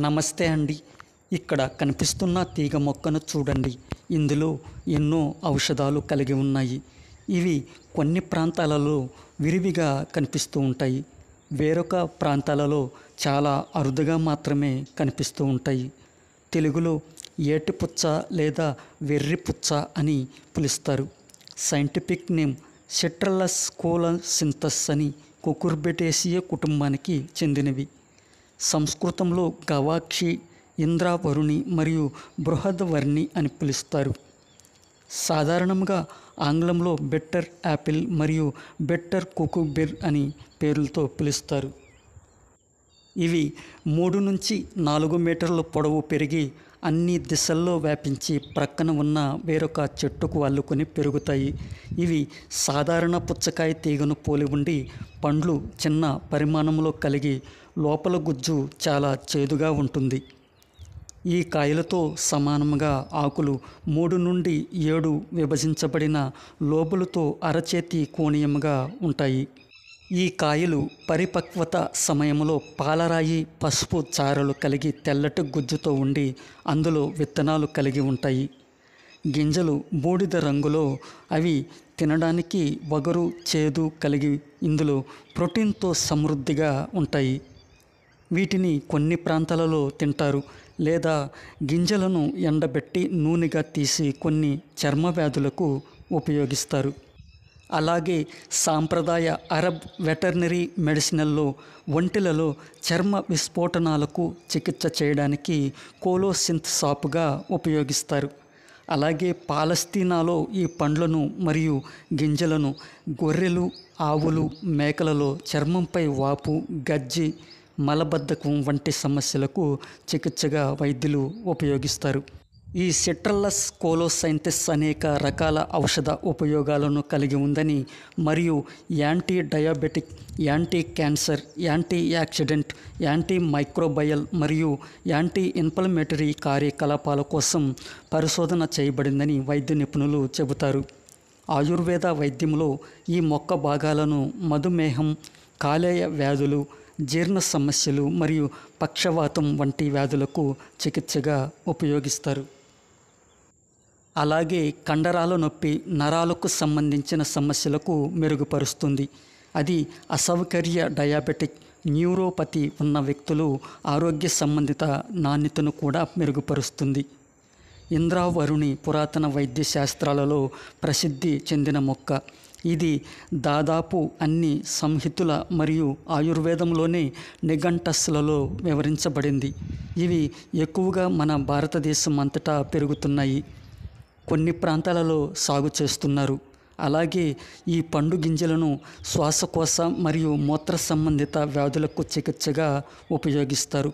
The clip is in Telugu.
నమస్తే అండి. ఇక్కడ కనిపిస్తున్న తీగ మొక్కను చూడండి. ఇందులో ఎన్నో ఔషధాలు కలిగి ఉన్నాయి. ఇవి కొన్ని ప్రాంతాలలో విరివిగా కనిపిస్తూ ఉంటాయి. వేరొక ప్రాంతాలలో చాలా అరుదుగా మాత్రమే కనిపిస్తూ ఉంటాయి. తెలుగులో ఏటిపుచ్చ లేదా వెర్రిపుచ్చ అని పిలుస్తారు. సైంటిఫిక్ నేమ్ సిట్రల్లస్ కోలసింతస్ అని కుకుర్బిటేసియే కుటుంబానికి చెందినవి. సంస్కృతంలో గవాక్షి, ఇంద్రావరుణి మరియు బృహద్వర్ణి అని పిలుస్తారు. సాధారణంగా ఆంగ్లంలో బెటర్ యాపిల్ మరియు బెటర్ కుకుబెర్ అని పేర్లతో పిలుస్తారు. ఇవి 3 నుంచి 4 మీటర్ల పొడవు పెరిగి అన్ని దిశల్లో వ్యాపించి ప్రక్కన ఉన్న వేరొక చెట్టుకు అల్లుకొని పెరుగుతాయి. ఇవి సాధారణ పుచ్చకాయ తీగను పోలి ఉండి పండ్లు చిన్న పరిమాణంలో కలిగి లోపల గుజ్జు చాలా చేదుగా ఉంటుంది. ఈ కాయలతో సమానంగా ఆకులు 3 నుండి 7 విభజించబడిన లోబులతో అరచేతి కోణీయంగా ఉంటాయి. ఈ కాయలు పరిపక్వత సమయంలో పాలరాయి పసుపు చారలు కలిగి తెల్లటి గుజ్జుతో ఉండి అందులో విత్తనాలు కలిగి ఉంటాయి. గింజలు బూడిద రంగులో, అవి తినడానికి వగరు చేదు కలిగి ఇందులో ప్రోటీన్తో సమృద్ధిగా ఉంటాయి. వీటిని కొన్ని ప్రాంతాలలో తింటారు లేదా గింజలను ఎండబెట్టి నూనెగా తీసి కొన్ని చర్మ వ్యాధులకు ఉపయోగిస్తారు. అలాగే సాంప్రదాయ అరబ్ వెటర్నరీ మెడిసిన్లో ఒంటెలలో చర్మ విస్ఫోటనాలకు చికిత్స చేయడానికి కోలోసింత్ సాపుగా ఉపయోగిస్తారు. అలాగే పాలస్తీనాలో ఈ పండ్లను మరియు గింజలను గొర్రెలు, ఆవులు, మేకలలో చర్మంపై వాపు, గజ్జి, మలబద్ధకం వంటి సమస్యలకు చికిత్సగా వైద్యులు ఉపయోగిస్తారు. ఈ సిట్రల్లస్ కోలోసైంథిస్ అనేక రకాల ఔషధ ఉపయోగాలను కలిగి ఉందని మరియు anti diabetic, anti cancer, anti accident, anti microbial మరియు యాంటీ ఇన్ఫ్లమేటరీ కార్యకలాపాల కోసం పరిశోధన చేయబడిందని వైద్య నిపుణులు చెబుతారు. ఆయుర్వేద వైద్యంలో ఈ మొక్క భాగాలను మధుమేహం, కాలేయ వ్యాధులు, జీర్ణ సమస్యలు మరియు పక్షవాతం వంటి వ్యాధులకు చికిత్సగా ఉపయోగిస్తారు. అలాగే కండరాల నొప్పి, నరాలకు సంబంధించిన సమస్యలకు మెరుగుపరుస్తుంది. అది అసౌకర్య డయాబెటిక్, న్యూరోపతి ఉన్న వ్యక్తులు ఆరోగ్య సంబంధిత నాణ్యతను కూడా మెరుగుపరుస్తుంది. ఇంద్రావరుణి పురాతన వైద్య శాస్త్రాలలో ప్రసిద్ధి చెందిన మొక్క. ఇది దాదాపు అన్ని సంహితుల మరియు ఆయుర్వేదంలోని నిఘంటస్లలో వివరించబడింది. ఇవి ఎక్కువగా మన భారతదేశం అంతటా పెరుగుతున్నాయి. కొన్ని ప్రాంతాలలో సాగు చేస్తున్నారు. అలాగే ఈ పండు గింజలను శ్వాసకోశ మరియు మూత్ర సంబంధిత వ్యాధులకు చికిత్సగా ఉపయోగిస్తారు.